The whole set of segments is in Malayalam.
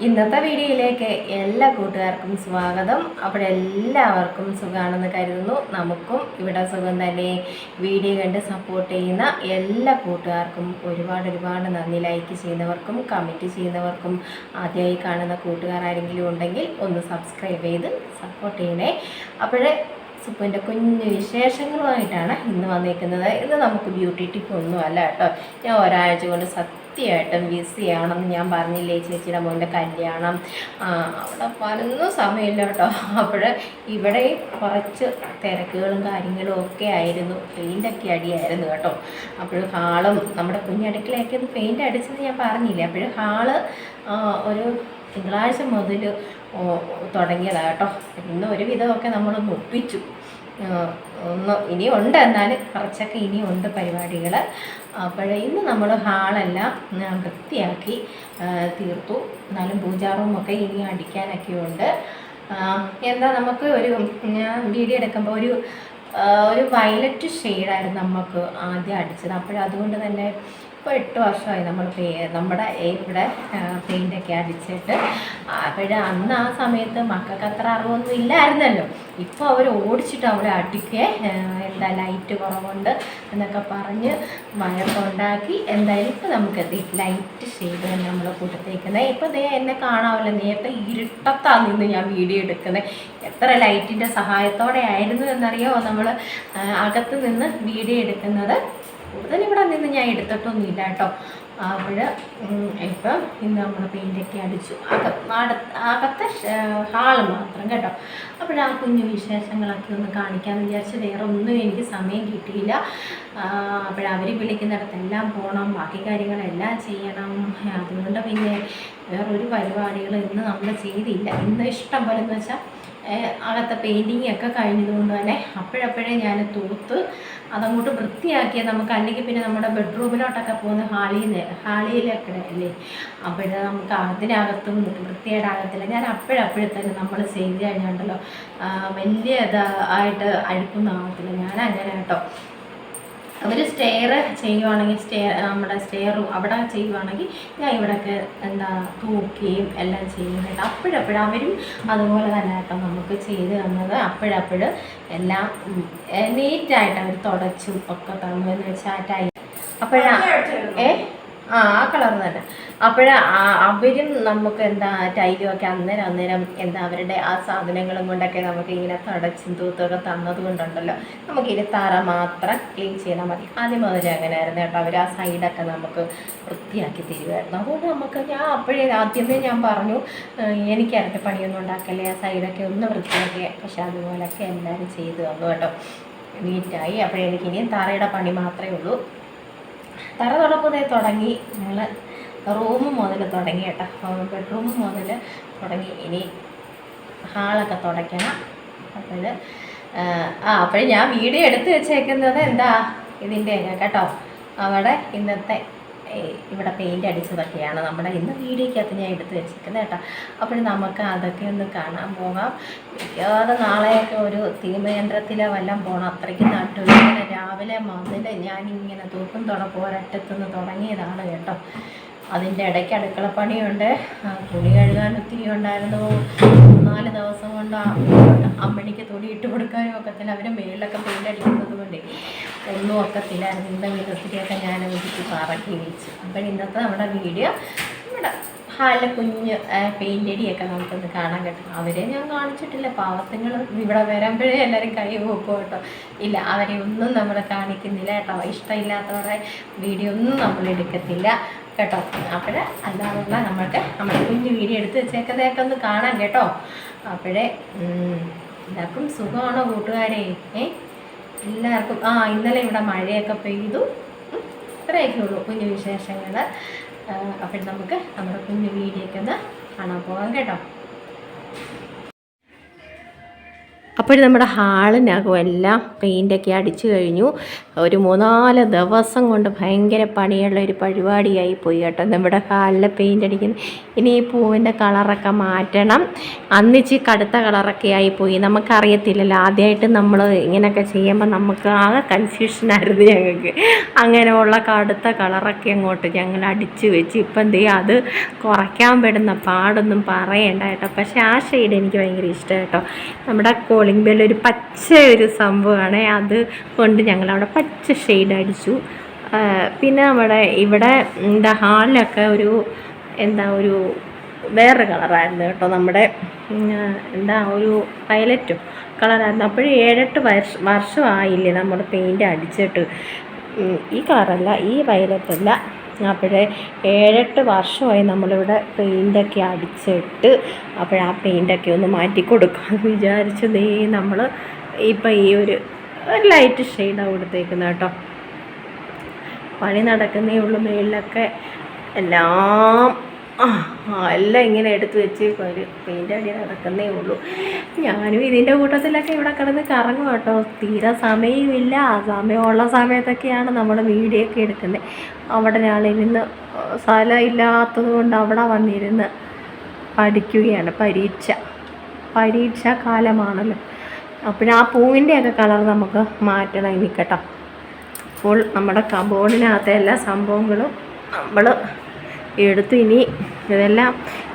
ഇന്നത്തെ വീഡിയോയിലേക്ക് എല്ലാ കൂട്ടുകാർക്കും സ്വാഗതം. അപ്പോൾ എല്ലാവർക്കും സുഖമാണെന്ന് കരുതുന്നു. നമുക്കും ഇവിടെ സുഖം തന്നെ. വീഡിയോ കണ്ട് സപ്പോർട്ട് ചെയ്യുന്ന എല്ലാ കൂട്ടുകാർക്കും ഒരുപാട് നന്ദി. ലൈക്ക് ചെയ്യുന്നവർക്കും കമൻറ്റ് ചെയ്യുന്നവർക്കും ആദ്യമായി കാണുന്ന കൂട്ടുകാരാരെങ്കിലും ഉണ്ടെങ്കിൽ ഒന്ന് സബ്സ്ക്രൈബ് ചെയ്ത് സപ്പോർട്ട് ചെയ്യണേ. അപ്പോഴേ സുപ്പുവിൻ്റെ കുഞ്ഞു വിശേഷങ്ങളുമായിട്ടാണ് ഇന്ന് വന്നിരിക്കുന്നത്. ഇത് നമുക്ക് ബ്യൂട്ടി ടിപ്പ് ഒന്നും അല്ല കേട്ടോ. ഞാൻ ഒരാഴ്ച കൊണ്ട് സത്യമായിട്ടും ബിസിയാണെന്ന് ഞാൻ പറഞ്ഞില്ലേ. ചേച്ചിയുടെ മോൻ്റെ കല്യാണം, അവിടെ പലൊന്നും സമയമില്ല കേട്ടോ. അപ്പോൾ ഇവിടെ കുറച്ച് തിരക്കുകളും കാര്യങ്ങളും ഒക്കെ ആയിരുന്നു. പെയിൻ്റൊക്കെ അടിയായിരുന്നു കേട്ടോ. അപ്പോൾ ഹാളും നമ്മുടെ കുഞ്ഞടുക്കളയൊക്കെ ഒന്ന് പെയിൻ്റ് അടിച്ചെന്ന് ഞാൻ പറഞ്ഞില്ലേ. അപ്പോൾ ഹാള് ഒരു തിങ്കളാഴ്ച മുതൽ തുടങ്ങിയതാണ് കേട്ടോ. ഇന്ന് ഒരു വിധമൊക്കെ നമ്മളൊന്ന് ഒപ്പിച്ചു. ഇനിയുണ്ട്, എന്നാലും കുറച്ചൊക്കെ ഇനിയുണ്ട് പരിപാടികൾ. അപ്പോൾ ഇന്ന് നമ്മൾ ഹാളെല്ലാം വൃത്തിയാക്കി തീർത്തു. എന്നാലും പൂജാ റൂമൊക്കെ ഇനി അടിക്കാനൊക്കെ ഉണ്ട്. എന്താ നമുക്ക് ഞാൻ വീഡിയോ എടുക്കുമ്പോൾ ഒരു വയലറ്റ് ഷെയ്ഡായിരുന്നു നമുക്ക് ആദ്യം അടിച്ചത്. അപ്പോഴതുകൊണ്ട് തന്നെ ഇപ്പോൾ 8 വർഷമായി നമ്മൾ നമ്മുടെ ഇവിടെ പെയിൻ്റൊക്കെ അടിച്ചിട്ട്. അന്ന് ആ സമയത്ത് മക്കൾക്ക് അത്ര അറിവൊന്നും ഇല്ലായിരുന്നല്ലോ. ഇപ്പോൾ അവർ ഓടിച്ചിട്ട് അവിടെ എന്താ ലൈറ്റ് കുറവുണ്ട് എന്നൊക്കെ പറഞ്ഞ് വഴക്കുണ്ടാക്കി. എന്തായാലും ഇപ്പോൾ നമുക്ക് ലൈറ്റ് ഷെയ്ഡ് തന്നെ നമ്മൾ കൊടുത്തേക്കുന്നത്. ഇപ്പോൾ എന്നെ കാണാമല്ലോ, നേരത്തെ ഇരുട്ടത്താണ് നിന്ന് ഞാൻ വീഡിയോ എടുക്കുന്നത്. എത്ര ലൈറ്റിൻ്റെ സഹായത്തോടെ ആയിരുന്നു എന്നറിയോ നമ്മൾ അകത്ത് നിന്ന് വീഡിയോ എടുക്കുന്നത്. കൂടുതൽ ഇവിടെ നിന്ന് ഞാൻ എടുത്തിട്ടൊന്നുമില്ല കേട്ടോ. അപ്പോൾ ഇപ്പം ഇന്ന് നമ്മൾ പെയിൻ്റൊക്കെ അടിച്ചു. അകത്തെ ഹാള് മാത്രം കേട്ടോ. അപ്പോൾ ആ കുഞ്ഞു വിശേഷങ്ങളൊക്കെ ഒന്ന് കാണിക്കാമെന്ന് വിചാരിച്ച് വേറെ ഒന്നും എനിക്ക് സമയം കിട്ടിയില്ല. അവർ വിളിക്കുന്നിടത്തെല്ലാം പോകണം, ബാക്കി കാര്യങ്ങളെല്ലാം ചെയ്യണം. അതുകൊണ്ട് പിന്നെ വേറൊരു പരിപാടികൾ ഇന്ന് നമ്മൾ ചെയ്തില്ല. ഇന്ന് ഇഷ്ടം പോലെ എന്ന് വെച്ചാൽ അകത്തെ പെയിൻറ്റിങ് ഒക്കെ കഴിഞ്ഞതുകൊണ്ട് തന്നെ അപ്പോഴപ്പോഴേ ഞാൻ തൂത്ത് അതങ്ങോട്ട് വൃത്തിയാക്കിയ നമുക്ക്. അല്ലെങ്കിൽ പിന്നെ നമ്മുടെ ബെഡ്റൂമിലോട്ടൊക്കെ പോകുന്ന ഹാളിയിലൊക്കെ അല്ലേ, അപ്പോൾ നമുക്ക് അതിനകത്തും വൃത്തിയായിട്ടാകത്തില്ല. ഞാൻ അപ്പോഴപ്പോഴത്തേക്ക് നമ്മൾ ചെയ്ത് കഴിഞ്ഞുണ്ടല്ലോ വലിയ ഇതായിട്ട് അഴുക്കൊന്നും ആകത്തില്ല. ഞാൻ അങ്ങനെ കേട്ടോ. അവർ സ്റ്റെയർ ചെയ്യുവാണെങ്കിൽ നമ്മുടെ സ്റ്റെയറും അവിടെ ചെയ്യുവാണെങ്കിൽ ഞാൻ ഇവിടെയൊക്കെ തൂക്കുകയും എല്ലാം ചെയ്യുന്നുണ്ട്. അപ്പോഴപ്പോഴും അവരും അതുപോലെ തന്നെ കേട്ടോ നമുക്ക് ചെയ്ത് തന്നത്. അപ്പോഴപ്പോഴും എല്ലാം നീറ്റായിട്ട് അവർ തുടച്ചും ഒക്കെ തന്നു എന്ന് വെച്ചാൽ ആ കളർ തന്നെ. അവരും നമുക്ക് ടൈലും ഒക്കെ അന്നേരം അവരുടെ ആ സാധനങ്ങളും കൊണ്ടൊക്കെ നമുക്ക് ഇങ്ങനെ തടച്ചും തൂത്തൊക്കെ തന്നത് കൊണ്ടുണ്ടല്ലോ നമുക്കിനി തറ മാത്രം ക്ലീൻ ചെയ്താൽ മതി. ആദ്യം മുതലേ അങ്ങനെ ആയിരുന്നു കേട്ടോ. അവർ ആ സൈഡൊക്കെ നമുക്ക് വൃത്തിയാക്കി തരുമായിരുന്നു. അതുകൊണ്ട് ആദ്യമേ ഞാൻ പറഞ്ഞു എനിക്ക് ഇരട്ടി പണിയൊന്നും ഉണ്ടാക്കല്ലേ, ആ സൈഡൊക്കെ ഒന്ന് വൃത്തിയാക്കിയേ. പക്ഷെ അതുപോലൊക്കെ എല്ലാവരും ചെയ്തു തന്നു കേട്ടോ. നീറ്റായി. അപ്പോഴെനിക്കിനി തറയുടെ പണി മാത്രമേ ഉള്ളൂ. തറ തുറപ്പതേ തുടങ്ങി. ഞങ്ങൾ റൂം മുതൽ തുടങ്ങി കേട്ടോ. ബെഡ്റൂം മുതൽ തുടങ്ങി. ഇനി ഹാളൊക്കെ തുടയ്ക്കണം. അപ്പോൾ ഞാൻ വീഡിയോ എടുത്ത് വെച്ചേക്കുന്നത് ഇതിൻ്റെ കേട്ടോ. അവിടെ ഇന്നത്തെ ഇവിടെ പെയിൻ്റ് അടിച്ചതൊക്കെയാണ് നമ്മുടെ ഇന്ന് വീഡിയോയ്ക്കകത്ത് ഞാൻ എടുത്ത് വെച്ചിരിക്കുന്നത് കേട്ടോ. അപ്പോൾ നമുക്ക് അതൊക്കെ ഒന്ന് കാണാൻ പോകാം. മിക്കവാറും നാളെയൊക്കെ ഒരു തീമയന്ത്രത്തിലോ വല്ലതും പോകണം. അത്രയ്ക്ക് നട്ടുള്ള രാവിലെ മുതൽ ഞാനിങ്ങനെ തൂക്കും തുടപ്പം ഒരറ്റത്തുനിന്ന് തുടങ്ങിയതാണ് കേട്ടോ. അതിൻ്റെ ഇടയ്ക്ക് അടുക്കളപ്പണിയുണ്ട്, തുണി കഴുകാൻ ഒത്തിരി ഉണ്ടായിരുന്നു. 4 ദിവസം കൊണ്ട് അമ്മണിക്ക് തുണി ഇട്ട് കൊടുക്കാനും ഒക്കത്തില്ല. അവർ മേളിലൊക്കെ പെയിൻ്റ് അടിക്കുന്നത് കൊണ്ട് ഒന്നും ഒക്കത്തില്ലായിരുന്നു. ഇന്ന വിധത്തിലൊക്കെ ഞാൻ ഒതുക്കി പറക്കി വെച്ചു. അപ്പോൾ ഇന്നത്തെ നമ്മുടെ വീഡിയോ നമ്മുടെ ഹാളിലെ കുഞ്ഞ് പെയിൻ്റ് അടിയൊക്കെ നമുക്കൊന്ന് കാണാൻ കേട്ടോ. അവരെ ഞാൻ കാണിച്ചിട്ടില്ല. പാവത്തുങ്ങൾ ഇവിടെ വരുമ്പോഴേ എല്ലാവരും കൈ വെക്കും കേട്ടോ. ഇല്ല, അവരെ ഒന്നും നമ്മൾ കാണിക്കുന്നില്ല കേട്ടോ. ഇഷ്ടമില്ലാത്തവരുടെ വീഡിയോ ഒന്നും നമ്മൾ എടുക്കത്തില്ല കേട്ടോ. അല്ലാതെ നമ്മൾക്ക് നമ്മുടെ കുഞ്ഞു വീഡിയോ എടുത്ത് വെച്ചേക്കതൊക്കെ ഒന്ന് കാണാം കേട്ടോ. എല്ലാവർക്കും സുഖമാണോ കൂട്ടുകാരെ? എല്ലാവർക്കും ഇന്നലെ ഇവിടെ മഴയൊക്കെ പെയ്തു. ഇത്രയൊക്കെ ഉള്ളൂ കുഞ്ഞു വിശേഷങ്ങൾ. അപ്പോൾ നമുക്ക് നമ്മുടെ കുഞ്ഞു വീഡിയോയ്ക്ക് ഒന്ന് കാണാൻ പോകാം കേട്ടോ. അപ്പോൾ നമ്മുടെ ഹാളിനകം എല്ലാം പെയിൻ്റൊക്കെ അടിച്ചു കഴിഞ്ഞു. ഒരു 3-4 ദിവസം കൊണ്ട് ഭയങ്കര പണിയുള്ള ഒരു പരിപാടിയായി പോയി കേട്ടോ നമ്മുടെ ഹാളിൽ പെയിൻ്റ് അടിക്കുന്നത്. ഇനി ഈ പൂവിൻ്റെ കളറൊക്കെ മാറ്റണം. അന്നിച്ച് കടുത്ത കളറൊക്കെ ആയിപ്പോയി. നമുക്കറിയത്തില്ലല്ലോ, ആദ്യമായിട്ട് നമ്മൾ ഇങ്ങനെയൊക്കെ ചെയ്യുമ്പോൾ നമുക്ക് ആകെ കൺഫ്യൂഷനായിരുന്നു ഞങ്ങൾക്ക്. അങ്ങനെയുള്ള കടുത്ത കളറൊക്കെ അങ്ങോട്ട് ഞങ്ങൾ അടിച്ച് വെച്ച് ഇപ്പം എന്തേ അത് കുറയ്ക്കാൻ പെടുന്ന പാടൊന്നും പറയണ്ട കേട്ടോ. പക്ഷേ ആ ഷെയ്ഡ് എനിക്ക് ഭയങ്കര ഇഷ്ടമാണ് കേട്ടോ. നമ്മുടെ കോളിംഗ് ബെൽ ഒരു പച്ച ഒരു സംഭവമാണ്, അത് കൊണ്ട് ഞങ്ങളവിടെ പച്ച ഷെയ്ഡ് അടിച്ചു. പിന്നെ നമ്മുടെ ഇവിടെ എന്താ ഹാളിലൊക്കെ ഒരു വേറൊരു കളറായിരുന്നു കേട്ടോ. നമ്മുടെ ഒരു വയലറ്റും കളറായിരുന്നു. അപ്പോഴും 7-8 വർഷമായില്ലേ നമ്മൾ പെയിൻ്റ് അടിച്ചിട്ട്. ഈ കളറല്ല, ഈ വയലറ്റല്ല. അപ്പോഴേ 7-8 വർഷമായി നമ്മളിവിടെ പെയിൻ്റൊക്കെ അടിച്ചിട്ട്. അപ്പോഴാ പെയിൻ്റൊക്കെ ഒന്ന് മാറ്റി കൊടുക്കാമെന്ന് വിചാരിച്ചു. നമ്മൾ ഇപ്പം ഈ ഒരു ലൈറ്റ് ഷെയ്ഡാണ് കൊടുത്തേക്കുന്നത് കേട്ടോ. പണി നടക്കുന്നേ ഉള്ളൂ. മേളിലൊക്കെ എല്ലാം ഇങ്ങനെ എടുത്ത് വെച്ച് ഒരു പെയിൻ്റ് അടി നടക്കുന്നേ ഉള്ളൂ. ഞാനും ഇതിൻ്റെ കൂട്ടത്തിലൊക്കെ ഇവിടെ കിടന്ന് കറങ്ങും കേട്ടോ. തീരെ സമയമില്ല. ആ സമയമുള്ള സമയത്തൊക്കെയാണ് നമ്മൾ വീഡിയോ ഒക്കെ എടുക്കുന്നത്. അവിടെ ഞാനിരുന്ന് സ്ഥലമില്ലാത്തത് കൊണ്ട് അവിടെ വന്നിരുന്ന് പഠിക്കുകയാണ്. പരീക്ഷ കാലമാണല്ലോ. അപ്പോഴാ പൂവിൻ്റെയൊക്കെ കളർ നമുക്ക് മാറ്റണം ഇനി കേട്ടോ. അപ്പോൾ നമ്മുടെ കബോർഡിനകത്തെ എല്ലാ സംഭവങ്ങളും നമ്മൾ എടുത്ത് ഇനി ഇതെല്ലാം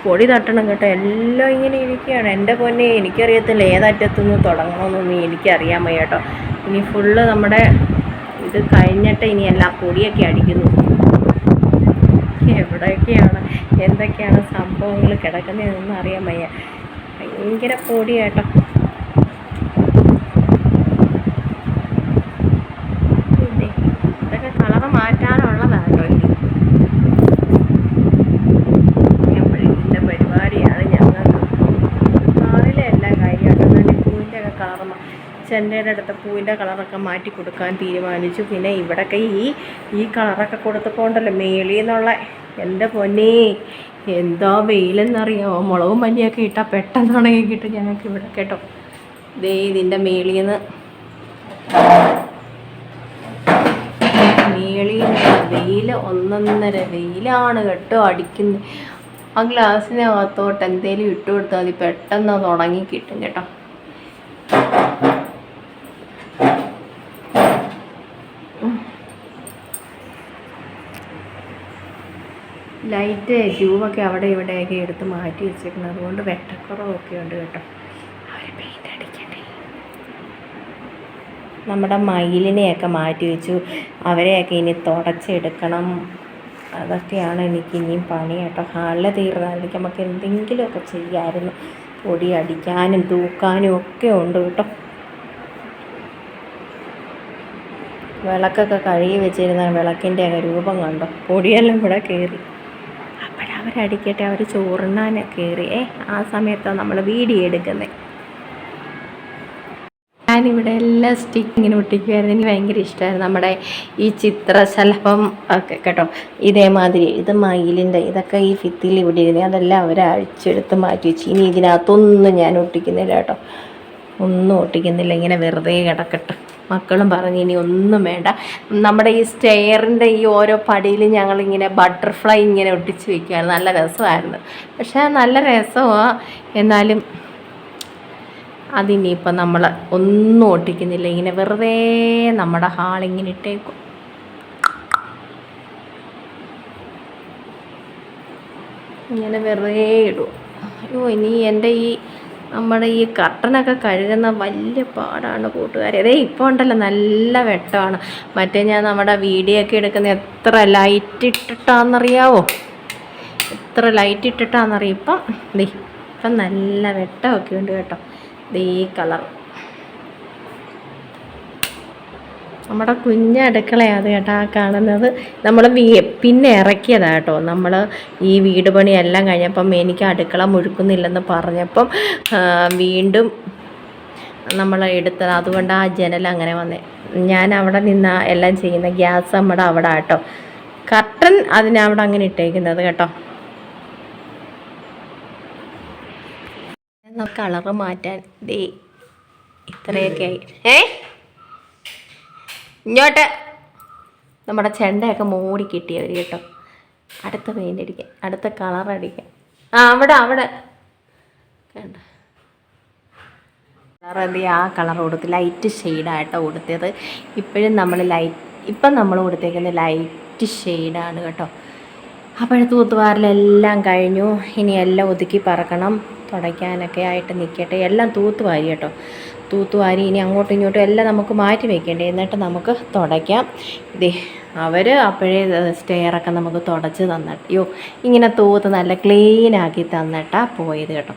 പൊടി തട്ടണം കേട്ടോ. എല്ലാം ഇങ്ങനെ ഇരിക്കുകയാണ്. എൻ്റെ പൊന്നെ, എനിക്കറിയത്തില്ല ഏതറ്റത്തുനിന്ന് തുടങ്ങണമെന്നൊന്നും എനിക്കറിയാൻ വയ്യ കേട്ടോ. ഇനി ഫുള്ള് നമ്മുടെ ഇത് കഴിഞ്ഞിട്ട് ഇനി എല്ലാം പൊടിയൊക്കെ അടിക്കുന്നു. എവിടെയൊക്കെയാണ് എന്തൊക്കെയാണ് സംഭവങ്ങൾ കിടക്കുന്നതെന്നൊന്നും അറിയാൻ വയ്യ. ഭയങ്കര പൊടി കേട്ടോ. പിന്നെ ഇതൊക്കെ കളറ് മാറ്റാനുള്ളതാണ് കേട്ടോ. ചെണ്ടയുടെ അടുത്ത പൂവിൻ്റെ കളറൊക്കെ മാറ്റി കൊടുക്കാൻ തീരുമാനിച്ചു. പിന്നെ ഇവിടെയൊക്കെ ഈ കളറൊക്കെ കൊടുത്തപ്പോണ്ടല്ലോ മേളിൽ നിന്നുള്ള എൻ്റെ പൊന്നേ എന്താ വെയിലെന്നറിയാമോ. മുളകും മല്ലിയൊക്കെ ഇട്ടാൽ പെട്ടെന്ന് ഉണങ്ങി കിട്ടും ഞങ്ങൾക്ക് ഇവിടെ കേട്ടോ. ഇതിൻ്റെ മേളിൽ നിന്ന് വെയിൽ 1.5 വെയിലാണ് കേട്ടോ അടിക്കുന്നത്. ആ ഗ്ലാസ്സിനകത്തോട്ട് എന്തേലും ഇട്ട് കൊടുത്താൽ മതി, പെട്ടെന്ന് അത് ഉണങ്ങി കിട്ടും കേട്ടോ. ലൈറ്റ് ട്യൂബൊക്കെ അവിടെ ഇവിടെയൊക്കെ എടുത്ത് മാറ്റി വെച്ചേക്കുന്നത്, അതുകൊണ്ട് വെട്ടക്കുറവൊക്കെ ഉണ്ട് കേട്ടോ. അവർ പെയിൻ്റ് അടിക്കട്ടെ. നമ്മുടെ മയിലിനെയൊക്കെ മാറ്റി വെച്ചു. അവരെയൊക്കെ ഇനി തുടച്ചെടുക്കണം. അതൊക്കെയാണ് എനിക്ക് ഇനിയും പണി കേട്ടോ. ഹാളിൽ തീർന്നാലേക്ക് നമുക്ക് എന്തെങ്കിലുമൊക്കെ ചെയ്യാമായിരുന്നു. പൊടി അടിക്കാനും തൂക്കാനും ഒക്കെ ഉണ്ട് കേട്ടോ. വിളക്കൊക്കെ കഴുകി വെച്ചിരുന്ന വിളക്കിൻ്റെയൊക്കെ രൂപം കണ്ടോ. പൊടിയെല്ലാം ഇവിടെ കയറി. അപ്പോഴവരടിക്കട്ടെ. അവർ ചോറുണ്ണാനൊക്കെ കയറി. ആ സമയത്താണ് നമ്മൾ വീഡിയോ എടുക്കുന്നത്. ഞാനിവിടെ എല്ലാ സ്റ്റിക്ക് ഇങ്ങനെ ഒട്ടിക്കുമായിരുന്നു. എനിക്ക് ഭയങ്കര ഇഷ്ടമായിരുന്നു നമ്മുടെ ഈ ചിത്രശലഭം ഒക്കെ കേട്ടോ. ഇതേമാതിരി ഇത് മയിലിൻ്റെ ഇതൊക്കെ ഈ ഭിത്തിയിൽ ഇവിടെ ഇരുന്നത് അതെല്ലാം അവർ അഴിച്ചെടുത്ത് മാറ്റി വെച്ച്. ഇനി ഇതിനകത്തൊന്നും ഞാൻ ഒട്ടിക്കുന്നില്ല കേട്ടോ. ഒന്നും ഒട്ടിക്കുന്നില്ല, ഇങ്ങനെ വെറുതെ കിടക്കട്ടെ. മക്കളും പറഞ്ഞ് ഇനി ഒന്നും വേണ്ട. നമ്മുടെ ഈ സ്റ്റെയറിൻ്റെ ഈ ഓരോ പടിയിൽ ഞങ്ങളിങ്ങനെ ബട്ടർഫ്ലൈ ഇങ്ങനെ ഒട്ടിച്ച് വയ്ക്കുകയാണ്. നല്ല രസമായിരുന്നു. പക്ഷേ നല്ല രസമാണ്. എന്നാലും അതിനിപ്പം നമ്മൾ ഒന്നും ഒട്ടിക്കുന്നില്ല. ഇങ്ങനെ വെറുതെ നമ്മുടെ ഹാളിങ്ങനെ ഇട്ടേക്കും. ഇങ്ങനെ വെറുതെ ഇടും. അയ്യോ, ഇനി എൻ്റെ നമ്മുടെ ഈ കർട്ടനൊക്കെ കഴുകുന്ന വലിയ പാടാണ് കൂട്ടുകാരെ. ഇപ്പോൾ ഉണ്ടല്ലോ നല്ല വെട്ടമാണ്. മറ്റേ ഞാൻ നമ്മുടെ വീഡിയോ ഒക്കെ എടുക്കുന്ന എത്ര ലൈറ്റ് ഇട്ടിട്ടാണെന്നറിയാവോ. ഇപ്പം നല്ല വെട്ടമൊക്കെ ഉണ്ട് കേട്ടോ. ഈ കളർ നമ്മുടെ കുഞ്ഞടുക്കളയാണ് കേട്ടോ ആ കാണുന്നത്. നമ്മൾ പിന്നെ ഇറക്കിയതാണ് കേട്ടോ. നമ്മൾ ഈ വീട് പണിയെല്ലാം കഴിഞ്ഞപ്പം എനിക്ക് അടുക്കള മുഴുക്കുന്നില്ലെന്ന് പറഞ്ഞപ്പം വീണ്ടും നമ്മൾ എടുത്തത്. അതുകൊണ്ട് ആ ജനൽ അങ്ങനെ വന്നേ. ഞാൻ അവിടെ നിന്ന് എല്ലാം ചെയ്യുന്ന ഗ്യാസ് നമ്മുടെ അവിടെ കേട്ടോ. കർട്ടൻ അതിനവിടെ അങ്ങനെ ഇട്ടേക്കുന്നത് കേട്ടോ. കളറ് മാറ്റാൻ ഇത്രയൊക്കെ ആയി. ഇങ്ങോട്ട് നമ്മുടെ ചെണ്ടയൊക്കെ മൂടി കിട്ടിയവർ കേട്ടോ. അടുത്ത പെയിൻ്റ് അടിക്കാൻ, അടുത്ത കളർ അടിക്കാൻ. അവിടെ കണ്ട കളർ എന്ത് ആ കളർ കൊടുത്ത് ലൈറ്റ് ഷെയ്ഡായിട്ടോ കൊടുത്തത്. ഇപ്പം നമ്മൾ കൊടുത്തേക്കുന്ന ലൈറ്റ് ഷെയ്ഡാണ് കേട്ടോ. അപ്പോൾ തൂത്തുവാരലെല്ലാം കഴിഞ്ഞു. ഇനി എല്ലാം ഒതുക്കി പറക്കണം. തുടയ്ക്കാനൊക്കെ ആയിട്ട് നിൽക്കട്ടെ. എല്ലാം തൂത്തുവാരി കേട്ടോ. തൂത്തുവാരി ഇനി അങ്ങോട്ടും ഇങ്ങോട്ടും എല്ലാം നമുക്ക് മാറ്റി വെക്കേണ്ടേ. എന്നിട്ട് നമുക്ക് തുടയ്ക്കാം. അവർ അപ്പോഴേ സ്റ്റെയറൊക്കെ നമുക്ക് തുടച്ച് തന്നിട്ട് ഇങ്ങനെ തൂത്ത് നല്ല ക്ലീനാക്കി തന്നിട്ടാണ് പോയത് കേട്ടോ.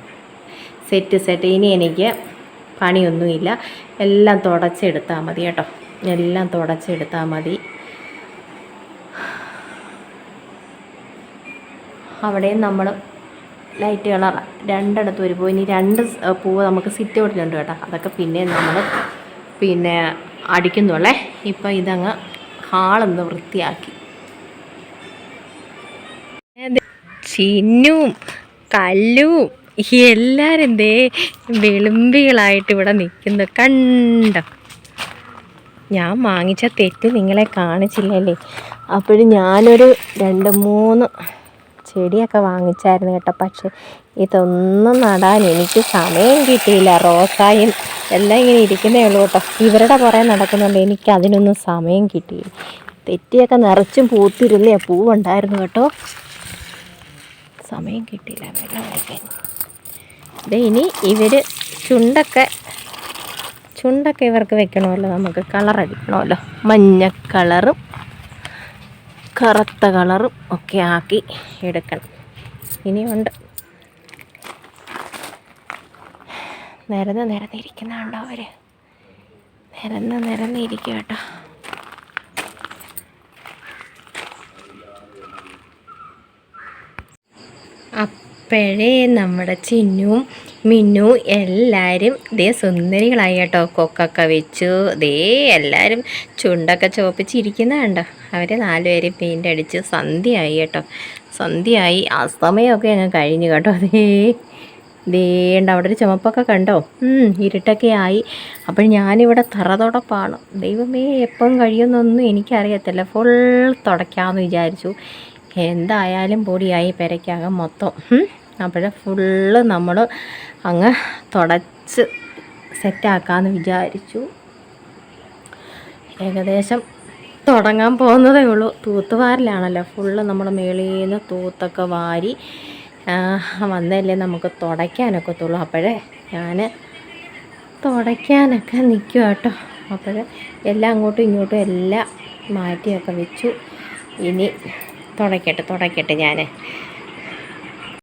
സെറ്റ്. ഇനി എനിക്ക് പണിയൊന്നുമില്ല. എല്ലാം തുടച്ചെടുത്താൽ മതി കേട്ടോ. എല്ലാം തുടച്ചെടുത്താൽ മതി. അവിടെയും നമ്മൾ ലൈറ്റ് കളർ രണ്ടിടത്ത് ഒരു പൂവ്, ഇനി 2 പൂവ് നമുക്ക് സിറ്റ് ഔട്ടിലുണ്ട് കേട്ടോ. അതൊക്കെ പിന്നെ നമ്മൾ അടിക്കുന്നുള്ളേ. ഇപ്പം ഇതങ്ങ് ഹാളൊന്ന് വൃത്തിയാക്കി. ചിന്നും കല്ലും എല്ലാവരും വെളുമ്പികളായിട്ട് ഇവിടെ നിൽക്കുന്നു കണ്ടോ. ഞാൻ വാങ്ങിച്ച തെറ്റ് നിങ്ങളെ കാണിച്ചില്ലല്ലേ. അപ്പോഴും ഞാനൊരു 2-3 ചെടിയൊക്കെ വാങ്ങിച്ചായിരുന്നു കേട്ടോ. പക്ഷെ ഇതൊന്നും നടാൻ എനിക്ക് സമയം കിട്ടിയില്ല. റോസായും എല്ലാം ഇങ്ങനെ ഇരിക്കുന്നേ ഉള്ളൂ കേട്ടോ. ഇവരുടെ പുറകെ നടക്കുന്നുണ്ട്. എനിക്ക് അതിനൊന്നും സമയം കിട്ടിയില്ല. തെറ്റിയൊക്കെ നിറച്ചും പൂത്തിരുന്നേ പൂവുണ്ടായിരുന്നു കേട്ടോ. സമയം കിട്ടിയില്ല വെള്ളം ഒഴിക്കാൻ. ഇനി ഇവർ ചുണ്ടൊക്കെ ഇവർക്ക് വെക്കണമല്ലോ. നമുക്ക് കളറടിക്കണമല്ലോ. മഞ്ഞ കളറും കറുത്ത കളറും ഒക്കെ ആക്കി എടുക്കണം. ഇനിയുണ്ട്. നിരന്നിരിക്കുന്നുണ്ടോ അവർ? നിരന്നിരിക്കും കേട്ടോ. അപ്പോഴേ നമ്മുടെ ചിന്നും മിന്നും എല്ലാവരും സുന്ദരികളായി കേട്ടോ. കൊക്കൊക്കെ വെച്ചു. എല്ലാവരും ചുണ്ടൊക്കെ ചോപ്പിച്ചിരിക്കുന്ന കണ്ടോ. അവർ 4 പേരും പെയിൻ്റ് അടിച്ച് സന്ധ്യയായി കേട്ടോ. സന്ധ്യയായി. അസ്തമയമൊക്കെ അങ്ങ് കഴിഞ്ഞു കേട്ടോ. അവിടെ ഒരു ചുമപ്പൊക്കെ കണ്ടോ. ഇരുട്ടൊക്കെ ആയി. അപ്പോൾ ഞാനിവിടെ തറതുടപ്പാണ്. ദൈവമേ എപ്പം കഴിയുമെന്നൊന്നും എനിക്കറിയത്തില്ല. ഫുൾ തുടയ്ക്കാമെന്ന് വിചാരിച്ചു. എന്തായാലും പൊടിയായി പെരയ്ക്കകം മൊത്തം. അപ്പോഴേ ഫുള്ള് നമ്മൾ അങ്ങ് തുടച്ച് സെറ്റാക്കാമെന്ന് വിചാരിച്ചു. ഏകദേശം തുടങ്ങാൻ പോകുന്നതേ ഉള്ളൂ. തൂത്തുവാരലാണല്ലോ. ഫുള്ള് നമ്മൾ മേളിൽ നിന്ന് തൂത്തൊക്കെ വാരി വന്നല്ലേ നമുക്ക് തുടയ്ക്കാനൊക്കത്തുള്ളൂ. അപ്പോഴേ ഞാൻ തുടയ്ക്കാനൊക്കെ നിൽക്കുക കേട്ടോ. അപ്പോൾ എല്ലാം അങ്ങോട്ടും ഇങ്ങോട്ടും എല്ലാം മാറ്റിയൊക്കെ വെച്ചു. ഇനി തുടയ്ക്കട്ടെ ഞാൻ.